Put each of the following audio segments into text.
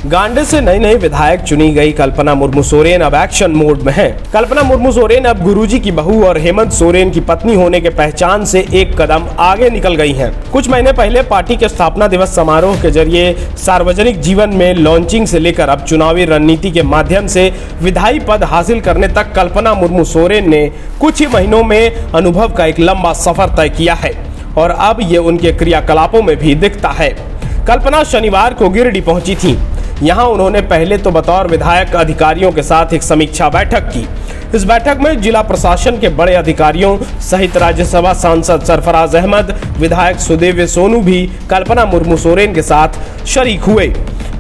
गांडे से नई नई विधायक चुनी गई कल्पना मुर्मू सोरेन अब एक्शन मोड में हैं। कल्पना मुर्मू सोरेन अब गुरुजी की बहू और हेमंत सोरेन की पत्नी होने के पहचान से एक कदम आगे निकल गई हैं। कुछ महीने पहले पार्टी के स्थापना दिवस समारोह के जरिए सार्वजनिक जीवन में लॉन्चिंग से लेकर अब चुनावी रणनीति के माध्यम से विधायी पद हासिल करने तक कल्पना मुर्मू सोरेन ने कुछ ही महीनों में अनुभव का एक लंबा सफर तय किया है और अब ये उनके क्रियाकलापों में भी दिखता है। कल्पना शनिवार को गिरिडीह पहुंची थी। यहां उन्होंने पहले तो बतौर विधायक अधिकारियों के साथ एक समीक्षा बैठक की। इस बैठक में जिला प्रशासन के बड़े अधिकारियों सहित राज्यसभा सांसद सरफराज अहमद, विधायक सुदेव सोनू भी कल्पना मुर्मू सोरेन के साथ शरीक हुए।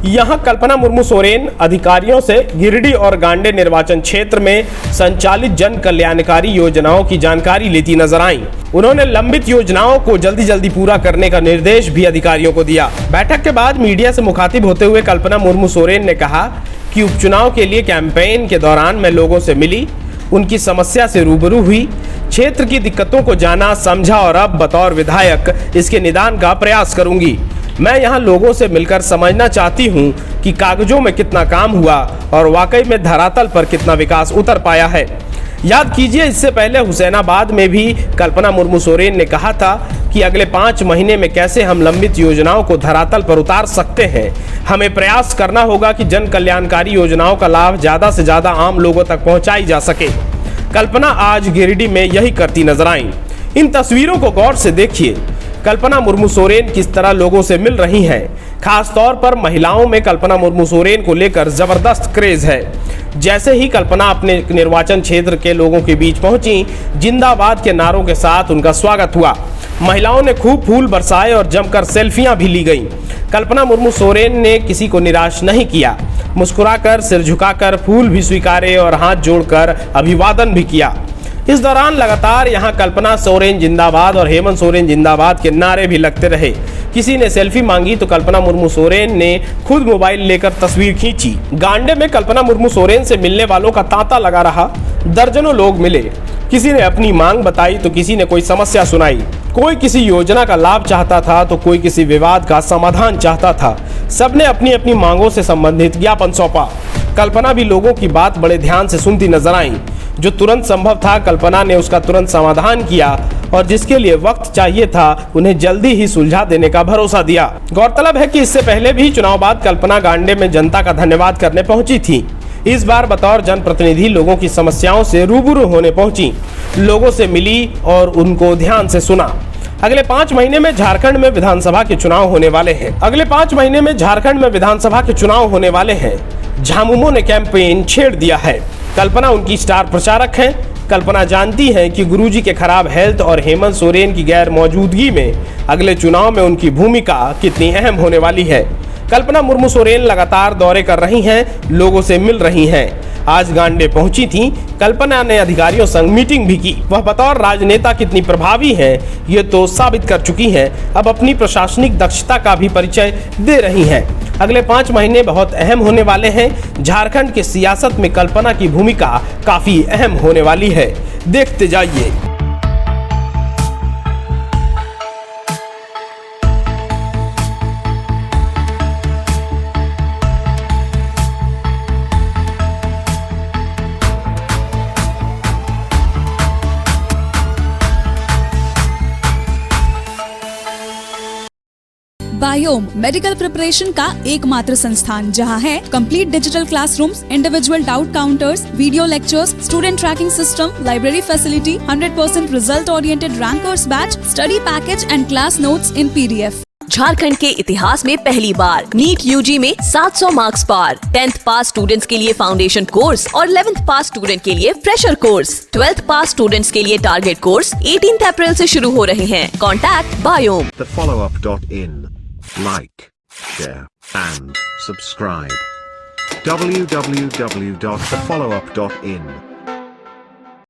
यहां कल्पना मुर्मू सोरेन अधिकारियों से गिरिडीह और गांडे निर्वाचन क्षेत्र में संचालित जन कल्याणकारी योजनाओं की जानकारी लेती नजर आईं। उन्होंने लंबित योजनाओं को जल्दी पूरा करने का निर्देश भी अधिकारियों को दिया। बैठक के बाद मीडिया से मुखातिब होते हुए कल्पना मुर्मू सोरेन ने कहा कि उपचुनाव के लिए कैंपेन के दौरान मैं लोगों से मिली, उनकी समस्या से रूबरू हुई, क्षेत्र की दिक्कतों को जाना समझा और अब बतौर विधायक इसके निदान का प्रयास करूंगी। मैं यहाँ लोगों से मिलकर समझना चाहती हूँ कि कागजों में कितना काम हुआ और वाकई में धरातल पर कितना विकास उतर पाया है। याद कीजिए, इससे पहले हुसैनाबाद में भी कल्पना मुर्मू सोरेन ने कहा था कि अगले 5 महीने में कैसे हम लंबित योजनाओं को धरातल पर उतार सकते हैं। हमें प्रयास करना होगा कि जन कल्याणकारी योजनाओं का लाभ ज्यादा से ज्यादा आम लोगों तक पहुंचाई जा सके। कल्पना आज गिरिडीह में यही करती नजर आईं। इन तस्वीरों को गौर से देखिए। कल्पना मुर्मू सोरेन किस तरह लोगों से मिल रही हैं। खास तौर पर महिलाओं में कल्पना मुर्मू सोरेन को लेकर जबरदस्त क्रेज है। जैसे ही कल्पना अपने निर्वाचन क्षेत्र के लोगों के बीच पहुंची, जिंदाबाद के नारों के साथ उनका स्वागत हुआ। महिलाओं ने खूब फूल बरसाए और जमकर सेल्फियां भी ली गईं। कल्पना मुर्मू सोरेन ने किसी को निराश नहीं किया। मुस्कुराकर, सिर झुकाकर फूल भी स्वीकारे और हाथ जोड़कर अभिवादन भी किया। इस दौरान लगातार यहां कल्पना सोरेन जिंदाबाद और हेमंत सोरेन जिंदाबाद के नारे भी लगते रहे। किसी ने सेल्फी मांगी तो कल्पना मुर्मू सोरेन ने खुद मोबाइल लेकर तस्वीर खींची। गांडे में कल्पना मुर्मू सोरेन से मिलने वालों का तांता लगा रहा। दर्जनों लोग मिले। किसी ने अपनी मांग बताई तो किसी ने कोई समस्या सुनाई। कोई किसी योजना का लाभ चाहता था तो कोई किसी विवाद का समाधान चाहता था। सबने अपनी अपनी मांगों से संबंधित ज्ञापन सौंपा। कल्पना भी लोगों की बात बड़े ध्यान से सुनती नजर आई। जो तुरंत संभव था कल्पना ने उसका तुरंत समाधान किया और जिसके लिए वक्त चाहिए था उन्हें जल्दी ही सुलझा देने का भरोसा दिया। गौरतलब है कि इससे पहले भी चुनाव बाद कल्पना गांडे में जनता का धन्यवाद करने पहुंची थी। इस बार बतौर जनप्रतिनिधि लोगों की समस्याओं से रूबरू होने पहुंची, लोगों से मिली और उनको ध्यान से सुना। अगले 5 महीने में झारखंड में विधानसभा के चुनाव होने वाले हैं। झामुमो ने कैंपेन छेड़ दिया है। कल्पना उनकी स्टार प्रचारक हैं। कल्पना जानती हैं कि गुरुजी के खराब हेल्थ और हेमंत सोरेन की गैर मौजूदगी में अगले चुनाव में उनकी भूमिका कितनी अहम होने वाली है। कल्पना मुर्मू सोरेन लगातार दौरे कर रही हैं, लोगों से मिल रही हैं। आज गांडे पहुंची थी। कल्पना ने अधिकारियों संग मीटिंग भी की। वह बतौर राजनेता कितनी प्रभावी हैं, ये तो साबित कर चुकी हैं। अब अपनी प्रशासनिक दक्षता का भी परिचय दे रही हैं। अगले 5 महीने बहुत अहम होने वाले हैं। झारखंड की सियासत में कल्पना की भूमिका काफी अहम होने वाली है। देखते जाइए। बायोम मेडिकल प्रिपरेशन का एकमात्र संस्थान जहां है complete digital classrooms, individual doubt counters, video lectures, student tracking system, library facility, 100% result oriented rankers batch, study package and class notes in PDF। Jharkhand के इतिहास में पहली बार नीट UG में 700 मार्क्स पार। 10th पास स्टूडेंट्स के लिए फाउंडेशन कोर्स और 11th पास student के लिए फ्रेशर कोर्स। 12th पास स्टूडेंट्स के लिए टारगेट कोर्स 18 अप्रैल से शुरू हो रहे हैं। Contact biome. thefollowup.in Like, share and subscribe. www.thefollowup.in